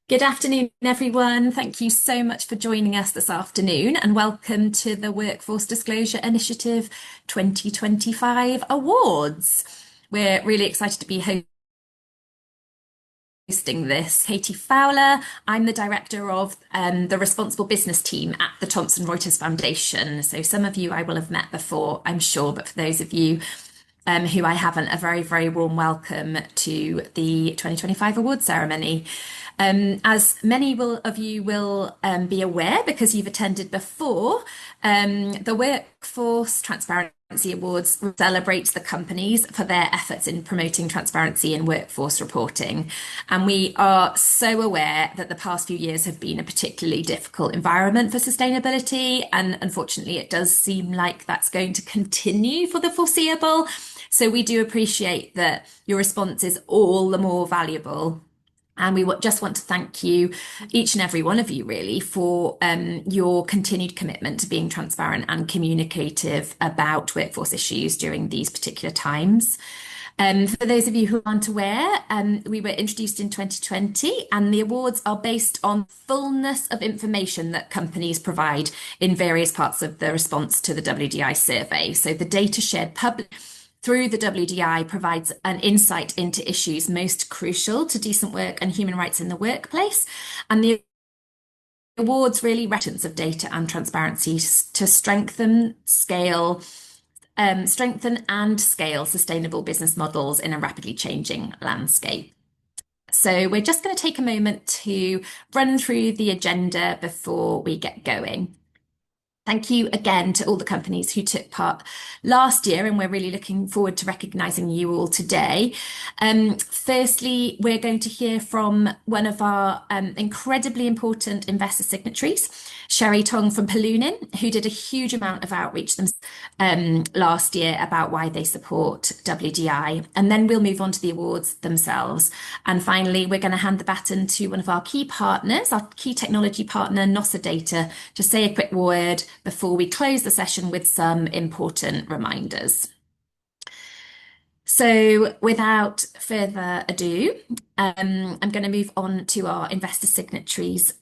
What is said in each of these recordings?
Good afternoon, everyone. Thank you so much for joining us this afternoon and welcome to the Workforce Disclosure Initiative 2025 Awards. We're really excited to be hosting this. Katie Fowler, I'm the director of the Responsible Business team at the Thomson Reuters Foundation. So some of you I will have met before, I'm sure, but for those of you who I haven't, a very, very warm welcome to the 2025 award ceremony. As of you will be aware because you've attended before, the Workforce Transparency Awards celebrates the companies for their efforts in promoting transparency in workforce reporting. And we are so aware that the past few years have been a particularly difficult environment for sustainability. And unfortunately, it does seem like that's going to continue for the foreseeable. So we do appreciate that your response is all the more valuable. And we just want to thank you, each and every one of you, really, for your continued commitment to being transparent and communicative about workforce issues during these particular times. For those of you who aren't aware, we were introduced in 2020, and the awards are based on fullness of information that companies provide in various parts of the response to the WDI survey. So the data shared publicly through the WDI provides an insight into issues most crucial to decent work and human rights in the workplace. And the awards really reference of data and transparency to strengthen and scale sustainable business models in a rapidly changing landscape. So we're just going to take a moment to run through the agenda before we get going. Thank you again to all the companies who took part last year, and we're really looking forward to recognising you all today. Firstly, we're going to hear from one of our incredibly important investor signatories, Sherry Tong from Palunin, who did a huge amount of outreach last year about why they support WDI. And then we'll move on to the awards themselves. And finally, we're going to hand the baton to one of our key partners, our key technology partner, NOSA Data, to say a quick word before we close the session with some important reminders. So without further ado, I'm going to move on to our investor signatories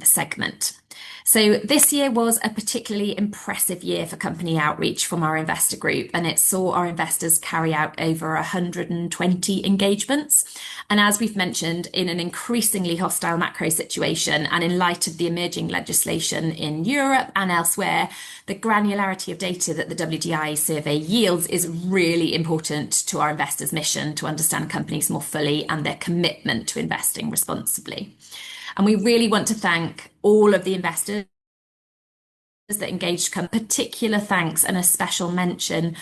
segment. So this year was a particularly impressive year for company outreach from our investor group, and it saw our investors carry out over 120 engagements. And as we've mentioned, in an increasingly hostile macro situation and in light of the emerging legislation in Europe and elsewhere, the granularity of data that the WDI survey yields is really important to our investors' mission to understand companies more fully and their commitment to investing responsibly. And we really want to thank all of the investors that engaged. Particular thanks and a special mention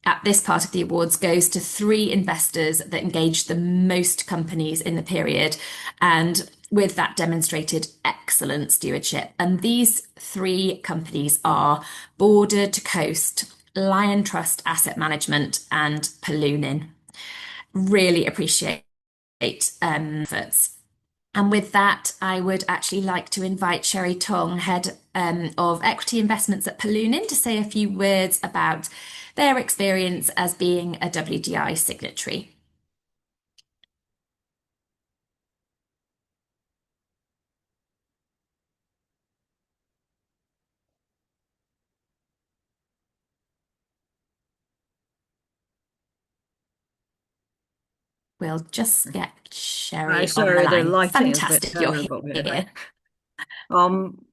at this part of the awards goes to 3 investors that engaged the most companies in the period, and with that demonstrated excellent stewardship. And these 3 companies are Border to Coast, Lion Trust Asset Management, and Palunin. Really appreciate efforts. And with that, I would actually like to invite Sherry Tong, Head of Equity Investments at Palunin, to say a few words about their experience as being a WDI signatory. We'll just get Hi, Sherry on the sorry, the line. lighting is a bit Fantastic, you're terrible here. here.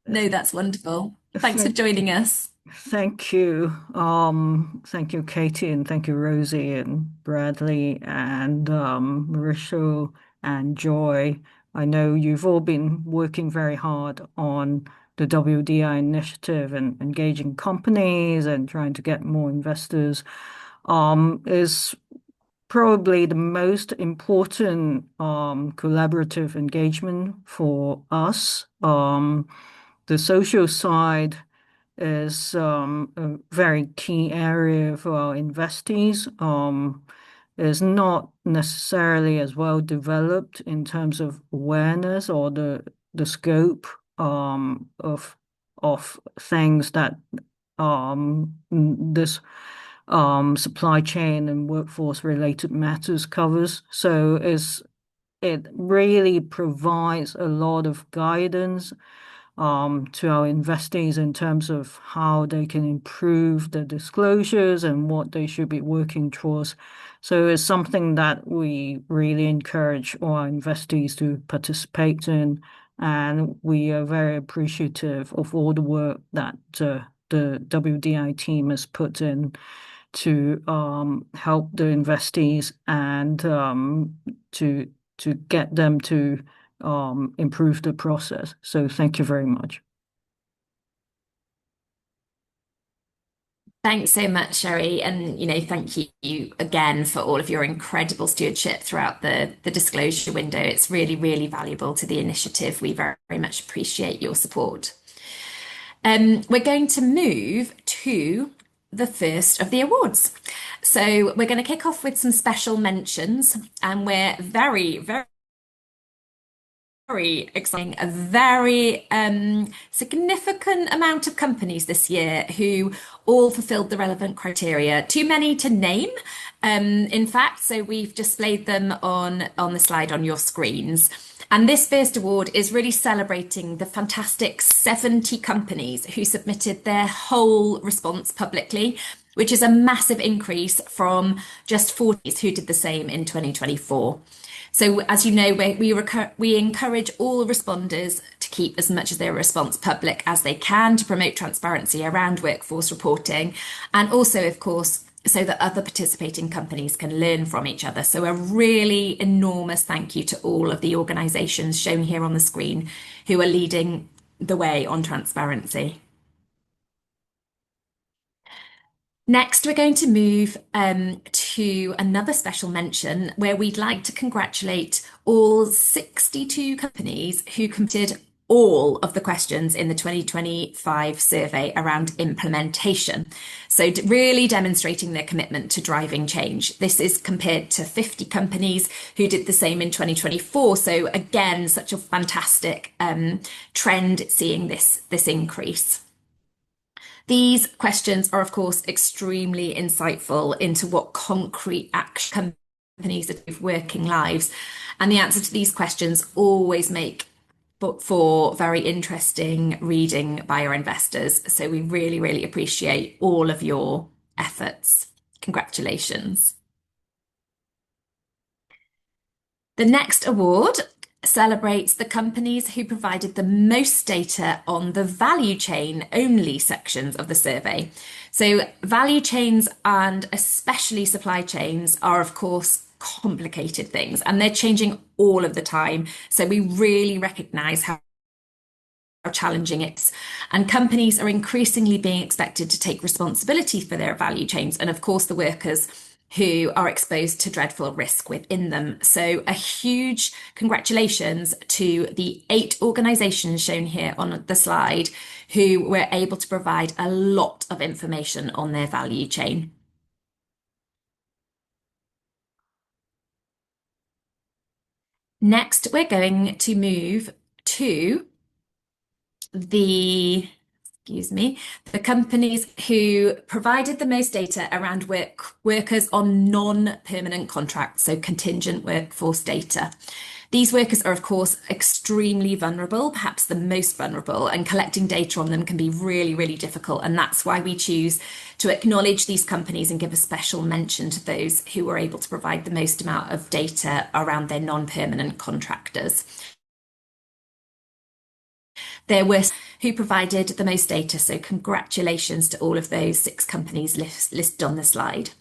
No, that's wonderful. Thanks for Thank, joining us. thank you. Thank you, Katie, and thank you, Rosie and Bradley and Marisha and Joy. I know you've all been working very hard on the WDI initiative and engaging companies and trying to get more investors. Is probably the most important collaborative engagement for us. The social side is a very key area for our investees. Is not necessarily as well developed in terms of awareness or the scope of things that this supply chain and workforce related matters covers. So it really provides a lot of guidance to our investees in terms of how they can improve the disclosures and what they should be working towards. So it's something that we really encourage all our investees to participate in, and we are very appreciative of all the work that the WDI team has put in to help the investees and to get them to improve the process. So thank you very much. Thanks so much, Sherry. And, thank you again for all of your incredible stewardship throughout the disclosure window. It's really, really valuable to the initiative. We very, very much appreciate your support. We're going to move to the first of the awards. So we're going to kick off with some special mentions, and we're very, very exciting, a very significant amount of companies this year who all fulfilled the relevant criteria. Too many to name, in fact, so we've displayed them on the slide on your screens. And this first award is really celebrating the fantastic 70 companies who submitted their whole response publicly, which is a massive increase from just 40 who did the same in 2024. So as you know, we encourage all responders to keep as much of their response public as they can to promote transparency around workforce reporting, and also, of course, so that other participating companies can learn from each other. So a really enormous thank you to all of the organisations shown here on the screen who are leading the way on transparency. Next, we're going to move to another special mention where we'd like to congratulate all 62 companies who completed all of the questions in the 2025 survey around implementation. So really demonstrating their commitment to driving change. This is compared to 50 companies who did the same in 2024. So again, such a fantastic trend seeing this increase. These questions are, of course, extremely insightful into what concrete action companies are doing working lives. And the answer to these questions always make for very interesting reading by our investors. So we really, really appreciate all of your efforts. Congratulations. The next award celebrates the companies who provided the most data on the value chain only sections of the survey. So value chains, and especially supply chains, are of course complicated things, and they're changing all of the time. So we really recognise how challenging it is. And companies are increasingly being expected to take responsibility for their value chains, and of course the workers who are exposed to dreadful risk within them. So a huge congratulations to the 8 organisations shown here on the slide who were able to provide a lot of information on their value chain. Next, we're going to move to the companies who provided the most data around workers on non-permanent contracts, so contingent workforce data. These workers are, of course, extremely vulnerable, perhaps the most vulnerable, and collecting data on them can be really, really difficult. And that's why we choose to acknowledge these companies and give a special mention to those who were able to provide the most amount of data around their non-permanent contractors. There were who provided the most data, so congratulations to all of those 6 companies listed on the slide.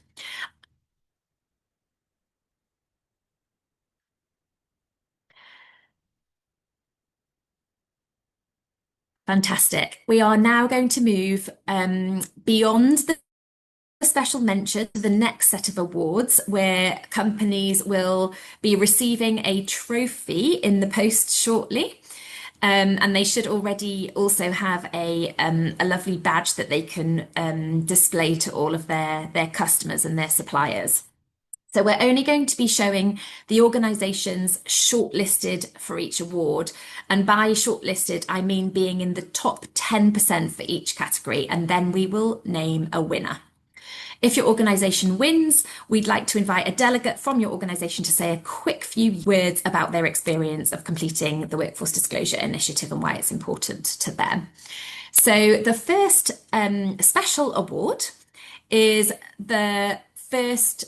Fantastic. We are now going to move beyond the special mention to the next set of awards, where companies will be receiving a trophy in the post shortly. And they should already also have a lovely badge that they can display to all of their customers and their suppliers. So we're only going to be showing the organisations shortlisted for each award. And by shortlisted, I mean being in the top 10% for each category. And then we will name a winner. If your organisation wins, we'd like to invite a delegate from your organisation to say a quick few words about their experience of completing the Workforce Disclosure Initiative and why it's important to them. So the first special award is the Best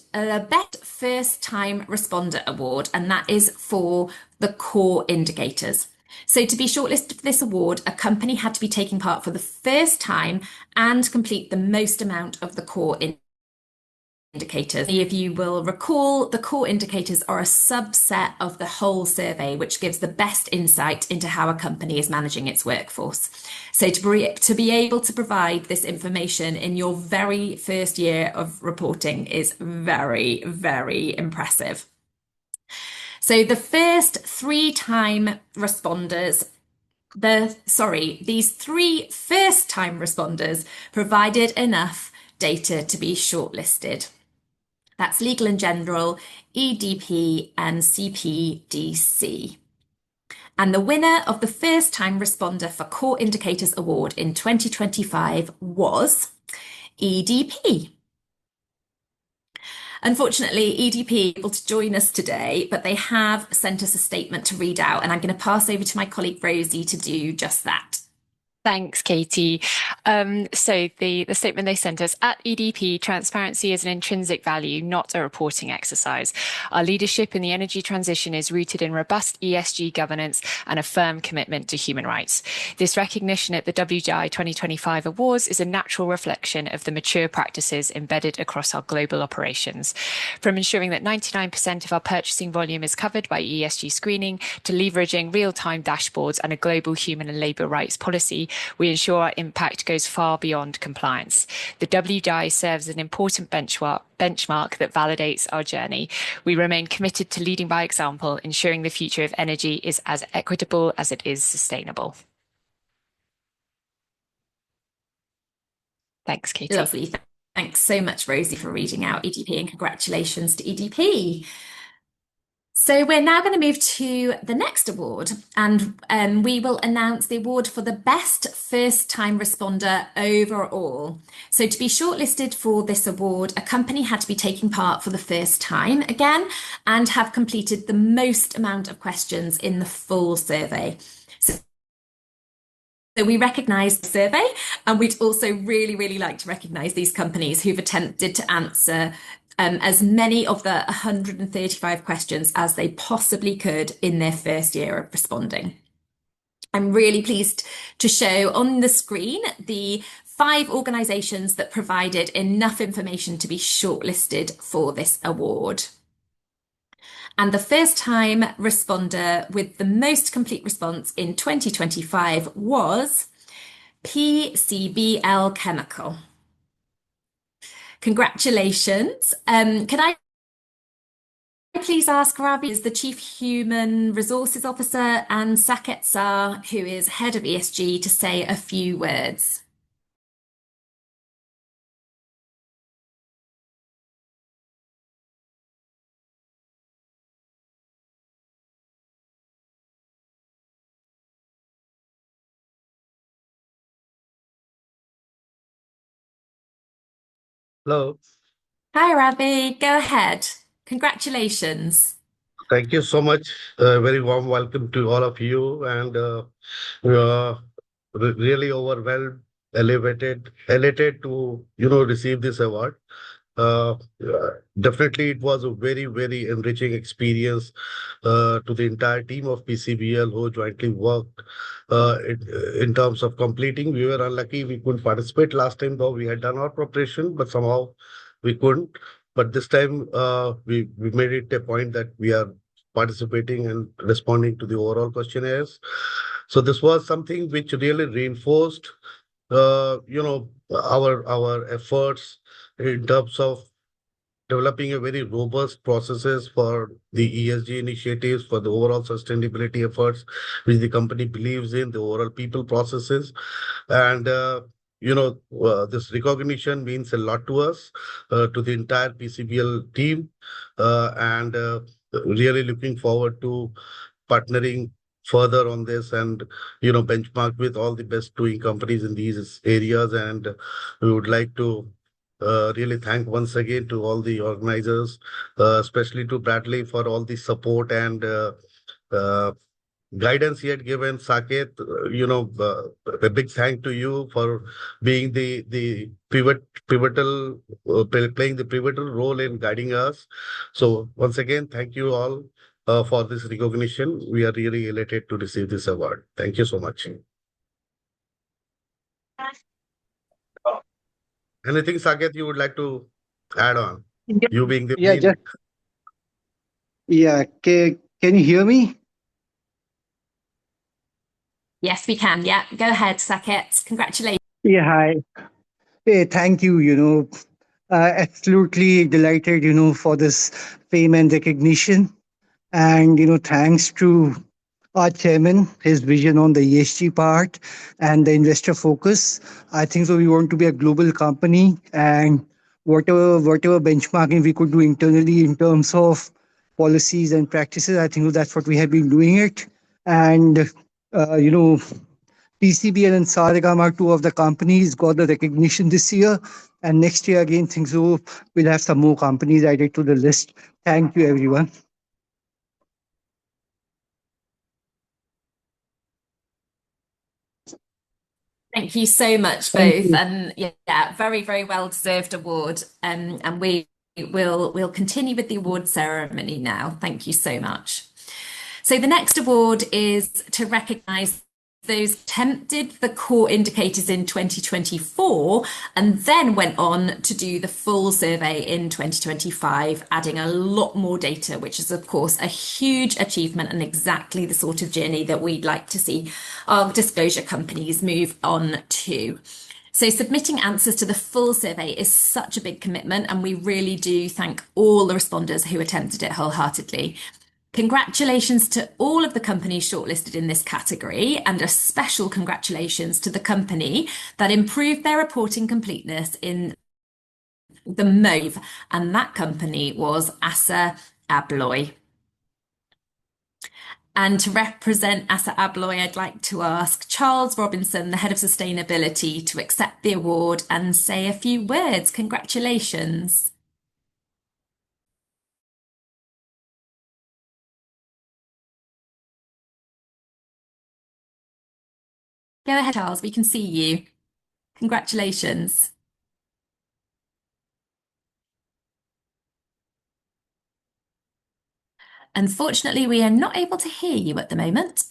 First Time Responder Award, and that is for the core indicators. So to be shortlisted for this award, a company had to be taking part for the first time and complete the most amount of the core indicators. Many of you will recall the core indicators are a subset of the whole survey, which gives the best insight into how a company is managing its workforce. So to be able to provide this information in your very first year of reporting is very, very impressive. So the first three-time responders these three first-time responders provided enough data to be shortlisted. That's Legal and General, EDP, and CPDC. And the winner of the First Time Responder for Core Indicators Award in 2025 was EDP. Unfortunately, EDP able to join us today, but they have sent us a statement to read out, and I'm going to pass over to my colleague Rosie to do just that. Thanks, Katie. So the statement they sent us at EDP, transparency is an intrinsic value, not a reporting exercise. Our leadership in the energy transition is rooted in robust ESG governance and a firm commitment to human rights. This recognition at the WDI 2025 awards is a natural reflection of the mature practices embedded across our global operations. From ensuring that 99% of our purchasing volume is covered by ESG screening to leveraging real-time dashboards and a global human and labour rights policy, we ensure our impact goes far beyond compliance. The WDI serves as an important benchmark that validates our journey. We remain committed to leading by example, ensuring the future of energy is as equitable as it is sustainable. Thanks, Katie. Lovely. Thanks so much, Rosie, for reading out EDP, and congratulations to EDP. So we're now going to move to the next award, and we will announce the award for the best first time responder overall. So to be shortlisted for this award, a company had to be taking part for the first time again and have completed the most amount of questions in the full survey. So we recognise the survey, and we'd also really, really like to recognise these companies who've attempted to answer as many of the 135 questions as they possibly could in their first year of responding. I'm really pleased to show on the screen the 5 organisations that provided enough information to be shortlisted for this award. And the first time responder with the most complete response in 2025 was PCBL Chemical. Congratulations. Can I please ask Ravi, is the Chief Human Resources Officer, and Saket Sar, who is Head of ESG, to say a few words? Hello. Hi, Ravi. Go ahead. Congratulations. Thank you so much. Very warm welcome to all of you, and we are really overwhelmed, elated to receive this award. Uh, Definitely, it was a very, very enriching experience to the entire team of PCBL who jointly worked in terms of completing. We were unlucky we couldn't participate last time, though we had done our preparation, but somehow we couldn't. But this time, we made it a point that we are participating and responding to the overall questionnaires. So this was something which really reinforced, our efforts in terms of developing a very robust processes for the ESG initiatives, for the overall sustainability efforts, which the company believes in, the overall people processes. And, this recognition means a lot to us, to the entire PCBL team, and really looking forward to partnering further on this and benchmark with all the best doing companies in these areas. And we would like to really thank once again to all the organizers, especially to Bradley for all the support and uh, guidance he had given. Saket, a big thank to you for being the pivotal playing the pivotal role in guiding us. So once again, thank you all for this recognition. We are really elated to receive this award. Thank you so much. Anything, Saket, you would like to add on? Yeah, You being the yeah, main. just yeah. Can you hear me? Yes, we can. Yeah, go ahead, Saket. Congratulations. Yeah, hi. Hey, thank you. Absolutely delighted, for this fame and recognition. And, thanks to our chairman, his vision on the ESG part and the investor focus. I think so. We want to be a global company, and whatever benchmarking we could do internally in terms of policies and practices, I think that's what we have been doing it. And, PCBL and Saregama are two of the companies got the recognition this year. And next year, again, things we'll have some more companies added to the list. Thank you, everyone. Thank you so much, Thank both. you. And yeah, very, very well deserved award. And we'll continue with the award ceremony now. Thank you so much. So the next award is to recognise those tempted the core indicators in 2024 and then went on to do the full survey in 2025, adding a lot more data, which is, of course, a huge achievement and exactly the sort of journey that we'd like to see our disclosure companies move on to. So submitting answers to the full survey is such a big commitment, and we really do thank all the responders who attempted it wholeheartedly. Congratulations to all of the companies shortlisted in this category, and a special congratulations to the company that improved their reporting completeness in the MOVE, and that company was Assa Abloy. And to represent Assa Abloy, I'd like to ask Charles Robinson, the Head of Sustainability, to accept the award and say a few words. Congratulations. Go ahead, Charles, we can see you. Congratulations. Unfortunately, we are not able to hear you at the moment.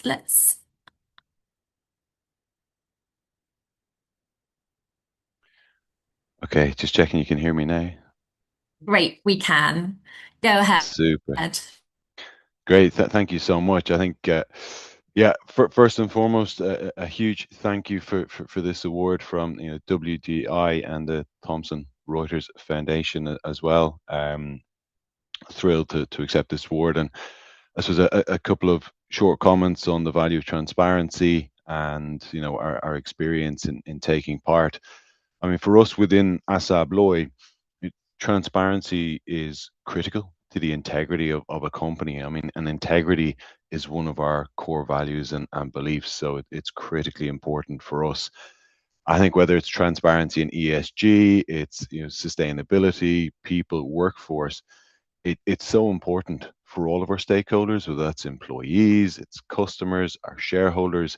Okay, just checking you can hear me now. Great, we can. Go ahead. Super. Great, thank you so much. I think, first and foremost, a huge thank you for this award from WDI and the Thomson Reuters Foundation as well. Thrilled to accept this award, and this was a couple of short comments on the value of transparency and our experience in taking part. I mean, for us within Assa Abloy, transparency is critical to the integrity of a company. I mean, and integrity is one of our core values and beliefs, so it's critically important for us. I think whether it's transparency in ESG, it's sustainability, people, workforce, it's so important for all of our stakeholders, whether that's employees, it's customers, our shareholders,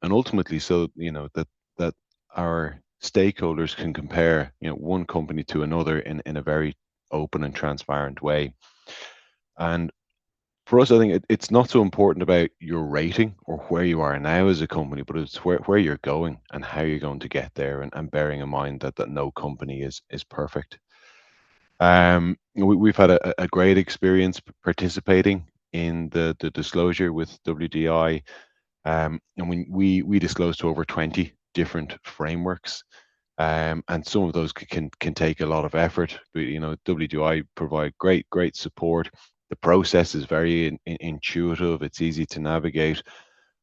and ultimately so that our stakeholders can compare one company to another in a very open and transparent way. And for us, I think it's not so important about your rating or where you are now as a company, but it's where you're going and how you're going to get there, and bearing in mind that no company is perfect. We've had a great experience participating in the disclosure with WDI. And we disclose to over 20 different frameworks, and some of those can take a lot of effort. But, WDI provide great support. The process is very intuitive. It's easy to navigate.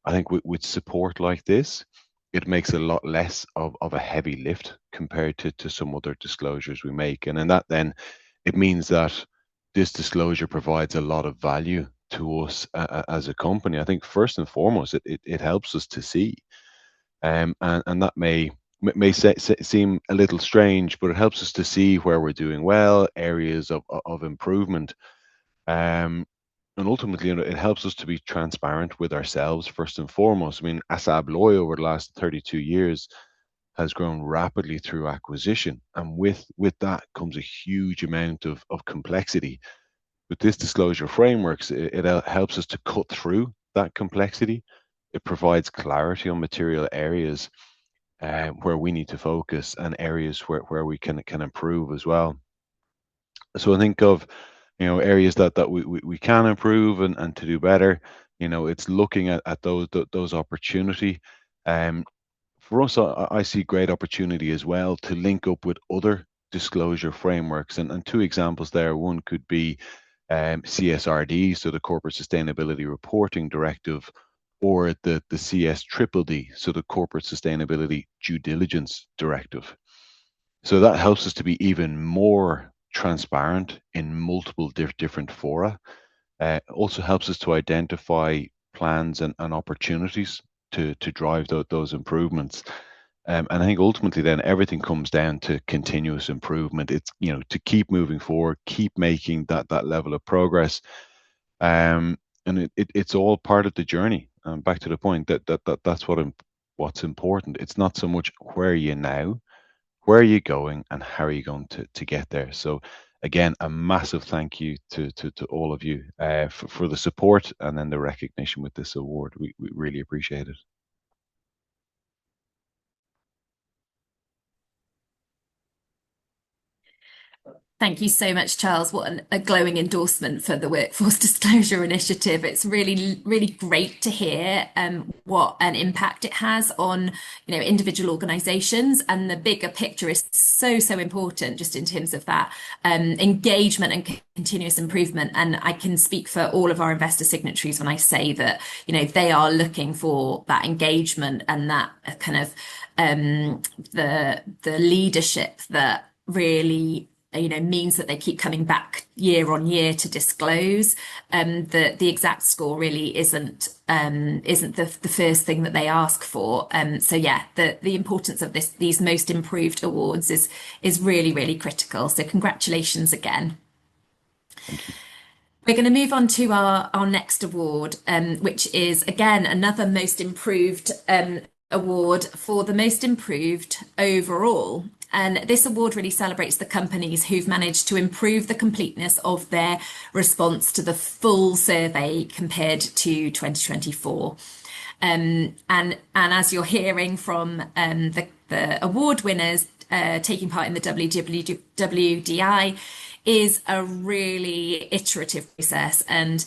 I think with support like this, it makes a lot less of a heavy lift compared to some other disclosures we make. And in that, then it means that this disclosure provides a lot of value to us as a company. I think first and foremost, it helps us to see, and that may may seem a little strange, but it helps us to see where we're doing well, areas of improvement. And ultimately, it helps us to be transparent with ourselves first and foremost. I mean, Asab Loy over the last 32 years has grown rapidly through acquisition, and with that comes a huge amount of complexity. With this disclosure frameworks, it helps us to cut through that complexity. It provides clarity on material areas where we need to focus and areas where we can improve as well. So I think of areas that we can improve and to do better. It's looking at those opportunity. For us, I see great opportunity as well to link up with other disclosure frameworks, and two examples there. One could be CSRD, so the Corporate Sustainability Reporting Directive, or the CSDDD, so the Corporate Sustainability Due Diligence Directive. So that helps us to be even more transparent in multiple different fora. Also helps us to identify plans and opportunities to drive those improvements. And I think ultimately then everything comes down to continuous improvement. It's, to keep moving forward, keep making that level of progress. And it's all part of the journey. Back to the point that's what's important. It's not so much where are you now, where are you going, and how are you going to get there. So again, a massive thank you to all of you for the support and then the recognition with this award. We really appreciate it. Thank you so much, Charles. What a glowing endorsement for the Workforce Disclosure Initiative. It's really, really great to hear what an impact it has on, individual organisations, and the bigger picture is so, so important just in terms of that engagement and continuous improvement. And I can speak for all of our investor signatories when I say that, they are looking for that engagement and that kind of the leadership that really means that they keep coming back year on year to disclose. The exact score really isn't the first thing that they ask for. So yeah, the importance of these most improved awards is really, really critical. So congratulations again. Thank you. We're going to move on to our next award, which is again another most improved award for the most improved overall. And this award really celebrates the companies who've managed to improve the completeness of their response to the full survey compared to 2024. And as you're hearing from the award winners taking part in the WDI, is a really iterative process, and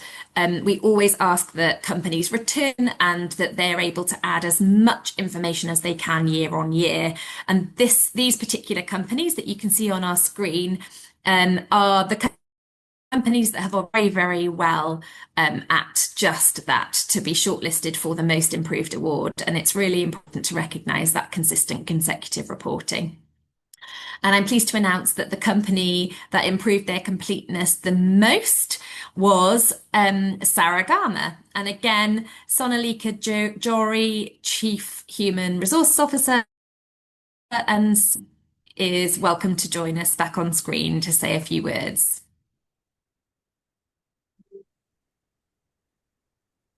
we always ask that companies return and that they're able to add as much information as they can year on year. And these particular companies that you can see on our screen are the companies that have done very, very well at just that, to be shortlisted for the most improved award. And it's really important to recognise that consistent consecutive reporting. And I'm pleased to announce that the company that improved their completeness the most was Saragama. And again, Sonalika Jory, Chief Human Resources Officer, and is welcome to join us back on screen to say a few words.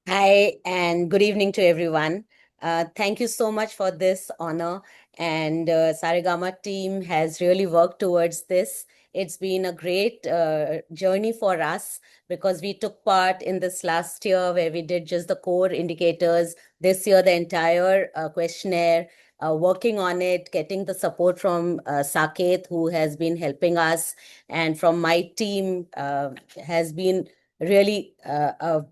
Hi, and good evening to everyone. Thank you so much for this honor. And Sarigama team has really worked towards this. It's been a great journey for us because we took part in this last year where we did just the core indicators. This year, the entire questionnaire, working on it, getting the support from Saket, who has been helping us, and from my team has been really a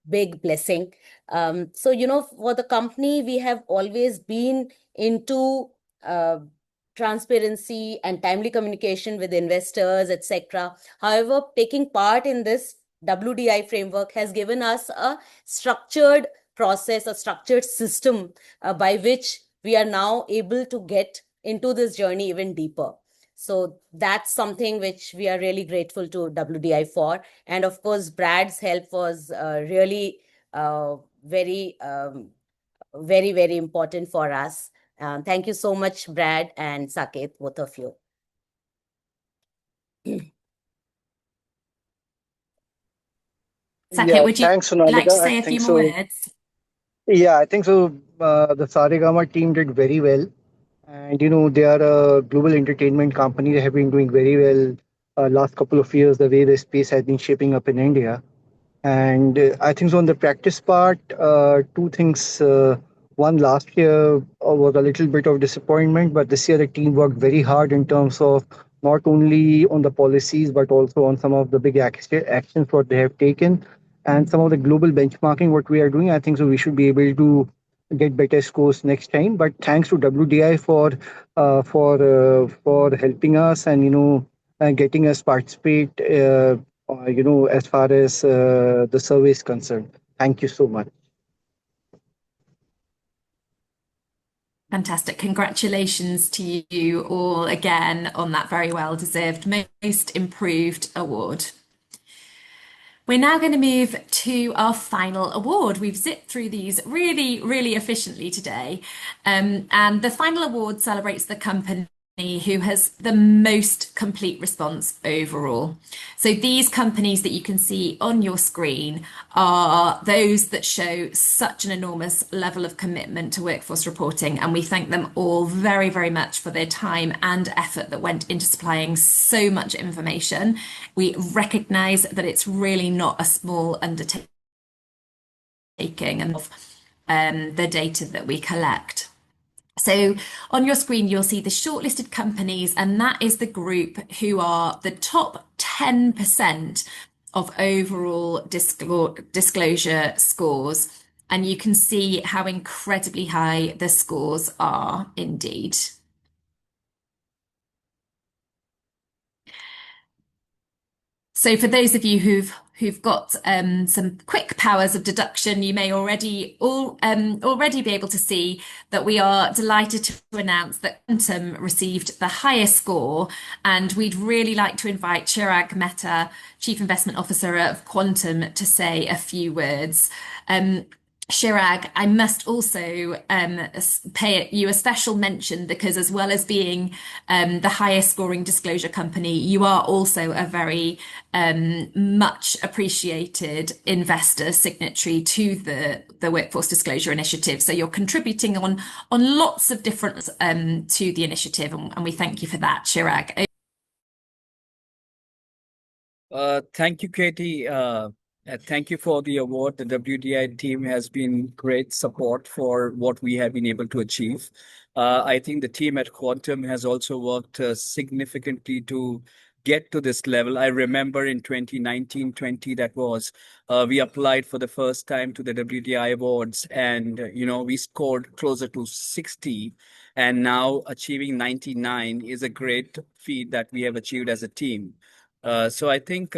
big blessing. So, for the company, we have always been into transparency and timely communication with investors, etc. However, taking part in this WDI framework has given us a structured process, a structured system by which we are now able to get into this journey even deeper. So that's something which we are really grateful to WDI for. And of course, Brad's help was really very, very important for us. Thank you so much, Brad and Saket, both of you. Saket, Yeah, would you thanks, like to Sonalika. I say a few think more so. words? Yeah, I think so. The Saregama team did very well. And they are a global entertainment company. They have been doing very well last couple of years, the way the space has been shaping up in India. And I think so on the practice part, two things. One, last year was a little bit of disappointment, but this year the team worked very hard in terms of not only on the policies, but also on some of the big actions what they have taken and some of the global benchmarking what we are doing. I think so we should be able to get better scores next time. But thanks to WDI for helping us and getting us participate. As far as the survey is concerned. Thank you so much. Fantastic. Congratulations to you all again on that very well deserved Most Improved award. We're now going to move to our final award. We've zipped through these really, really efficiently today. And the final award celebrates the company who has the most complete response overall. So these companies that you can see on your screen are those that show such an enormous level of commitment to workforce reporting. And we thank them all very, very much for their time and effort that went into supplying so much information. We recognise that it's really not a small undertaking of the data that we collect. So on your screen, you'll see the shortlisted companies, and that is the group who are the top 10% of overall disclosure scores. And you can see how incredibly high the scores are indeed. So for those of you who've got some quick powers of deduction, you may already be able to see that we are delighted to announce that Quantum received the highest score, and we'd really like to invite Chirag Mehta, Chief Investment Officer of Quantum, to say a few words. Chirag, I must also pay you a special mention because as well as being the highest scoring disclosure company, you are also a very much appreciated investor signatory to the Workforce Disclosure Initiative. So you're contributing on lots of different to the initiative, and we thank you for that, Chirag. Thank you, Katie. Thank you for the award. The WDI team has been great support for what we have been able to achieve. I think the team at Quantum has also worked significantly to get to this level. I remember in 2019-20, that was, we applied for the first time to the WDI awards, and we scored closer to 60, and now achieving 99 is a great feat that we have achieved as a team. So I think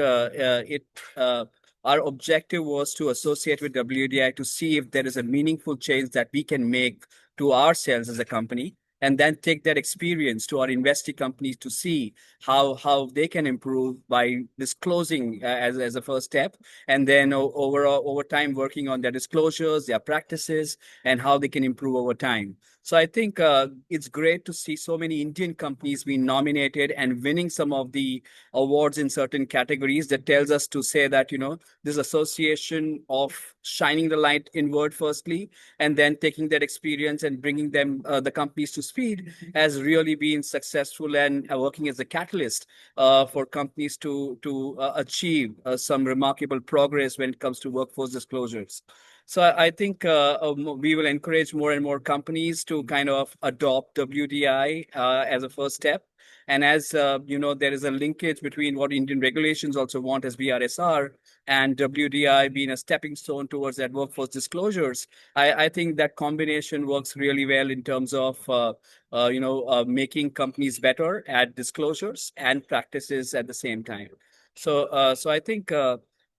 our objective was to associate with WDI to see if there is a meaningful change that we can make to ourselves as a company, and then take that experience to our investee companies to see how they can improve by disclosing as a first step, and then over time working on their disclosures, their practices, and how they can improve over time. So I think it's great to see so many Indian companies being nominated and winning some of the awards in certain categories. That tells us to say that, this association of shining the light inward firstly, and then taking that experience and bringing them, the companies to speed, has really been successful and working as a catalyst for companies to achieve some remarkable progress when it comes to workforce disclosures. So I think we will encourage more and more companies to kind of adopt WDI as a first step. And as there is a linkage between what Indian regulations also want as BRSR and WDI being a stepping stone towards that workforce disclosures. I think that combination works really well in terms of making companies better at disclosures and practices at the same time. So I think.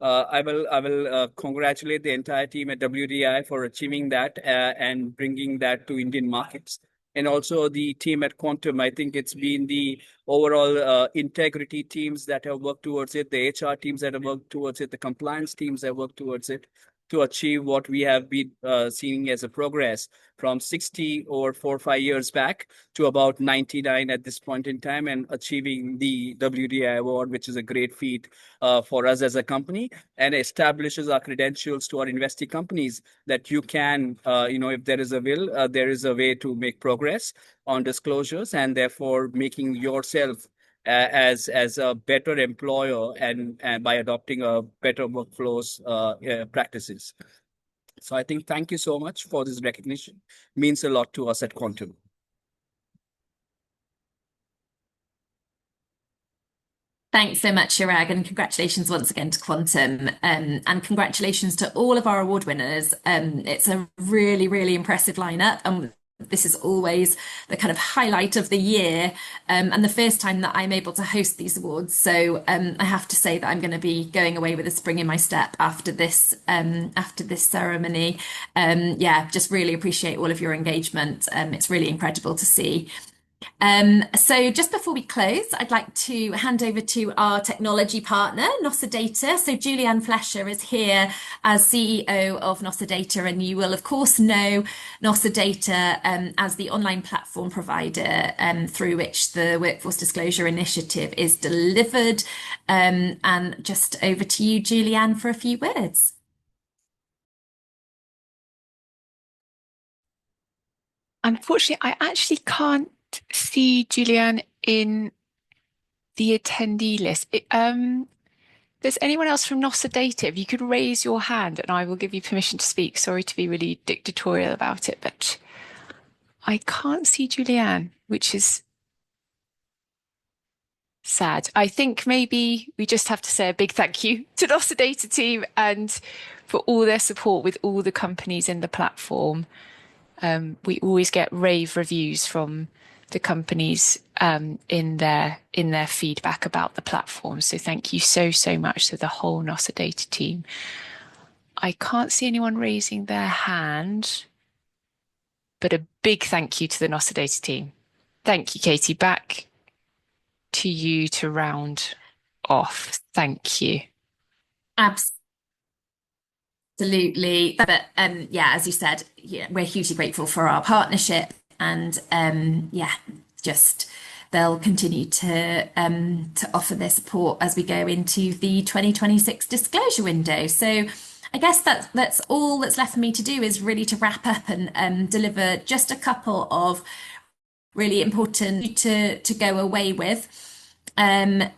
I will congratulate the entire team at WDI for achieving that and bringing that to Indian markets. And also the team at Quantum. I think it's been the overall integrity teams that have worked towards it, the HR teams that have worked towards it, the compliance teams that have worked towards it. to achieve what we have been seeing as a progress from 60 or 4 or 5 years back to about 99 at this point in time, and achieving the WDI award, which is a great feat for us as a company, and establishes our credentials to our investee companies that you can, if there is a will, there is a way to make progress on disclosures, and therefore making yourself as a better employer and by adopting a better workflows practices. So I think thank you so much for this recognition. Means a lot to us at Quantum. Thanks so much, Chirag, and congratulations once again to Quantum, and congratulations to all of our award winners. It's a really, really impressive lineup, and this is always the kind of highlight of the year, and the first time that I'm able to host these awards. So I have to say that I'm going to be going away with a spring in my step after this ceremony. Yeah, just really appreciate all of your engagement. It's really incredible to see. So just before we close, I'd like to hand over to our technology partner, Nossa Data. So Julianne Flesher is here as CEO of Nossa Data, and you will of course know Nossa Data as the online platform provider through which the Workforce Disclosure Initiative is delivered. And just over to you, Julianne, for a few words. Unfortunately, I actually can't see Julianne in the attendee list. There's anyone else from Nossa Data? If you could raise your hand and I will give you permission to speak. Sorry to be really dictatorial about it, but I can't see Julianne, which is sad. I think maybe we just have to say a big thank you to Nossa Data team and for all their support with all the companies in the platform. We always get rave reviews from the companies in their feedback about the platform. So thank you so much to the whole Nossa Data team. I can't see anyone raising their hand, but a big thank you to the Nossa Data team. Thank you, Katie. Back to you to round off. Thank you. Absolutely. But yeah, as you said, yeah, we're hugely grateful for our partnership, and yeah, just they'll continue to offer their support as we go into the 2026 disclosure window. So I guess that's all that's left for me to do, is really to wrap up and deliver just a couple of really important to go away with.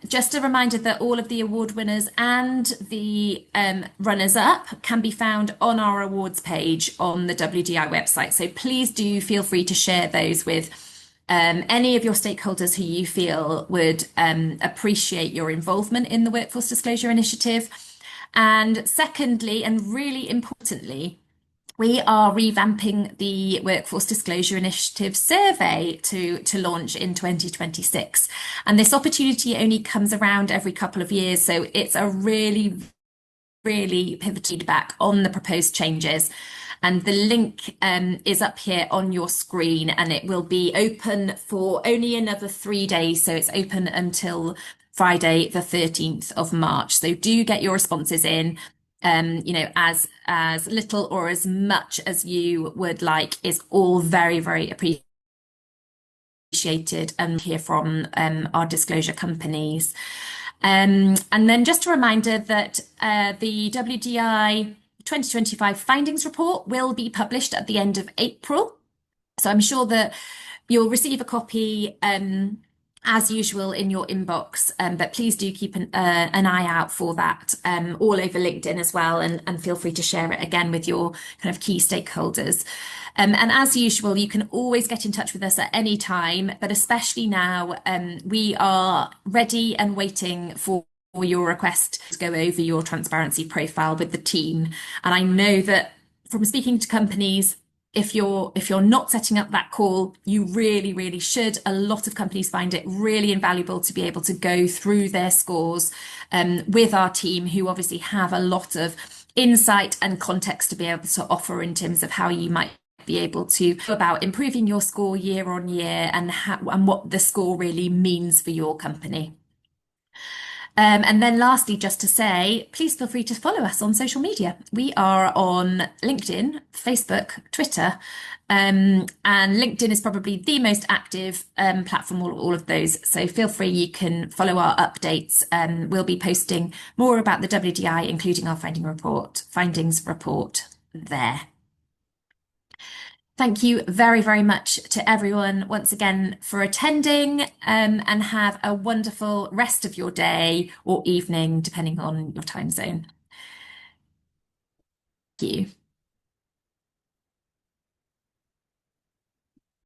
Just a reminder that all of the award winners and the runners-up can be found on our awards page on the WDI website. So please do feel free to share those with any of your stakeholders who you feel would appreciate your involvement in the Workforce Disclosure Initiative. And secondly, and really importantly, we are revamping the Workforce Disclosure Initiative survey to launch in 2026. And this opportunity only comes around every couple of years. So it's a really, really pivotal feedback on the proposed changes. And the link is up here on your screen, and it will be open for only another 3 days. So it's open until Friday, the 13th of March. So do get your responses in. As little or as much as you would like is all very, very appreciated, and hear from our disclosure companies. And then just a reminder that the WDI 2025 findings report will be published at the end of April. So I'm sure that you'll receive a copy as usual in your inbox, but please do keep an eye out for that all over LinkedIn as well, and feel free to share it again with your kind of key stakeholders. And as usual, you can always get in touch with us at any time, but especially now, we are ready and waiting for your request to go over your transparency profile with the team. And I know that from speaking to companies, if you're not setting up that call, you really, really should. A lot of companies find it really invaluable to be able to go through their scores with our team, who obviously have a lot of insight and context to be able to offer in terms of how you might be able to go about improving your score year on year, and what the score really means for your company. And then lastly, just to say, please feel free to follow us on social media. We are on LinkedIn, Facebook, Twitter, and LinkedIn is probably the most active platform, all of those. So feel free, you can follow our updates. We'll be posting more about the WDI, including our findings report there. Thank you very, very much to everyone once again for attending, and have a wonderful rest of your day or evening, depending on your time zone. Thank you.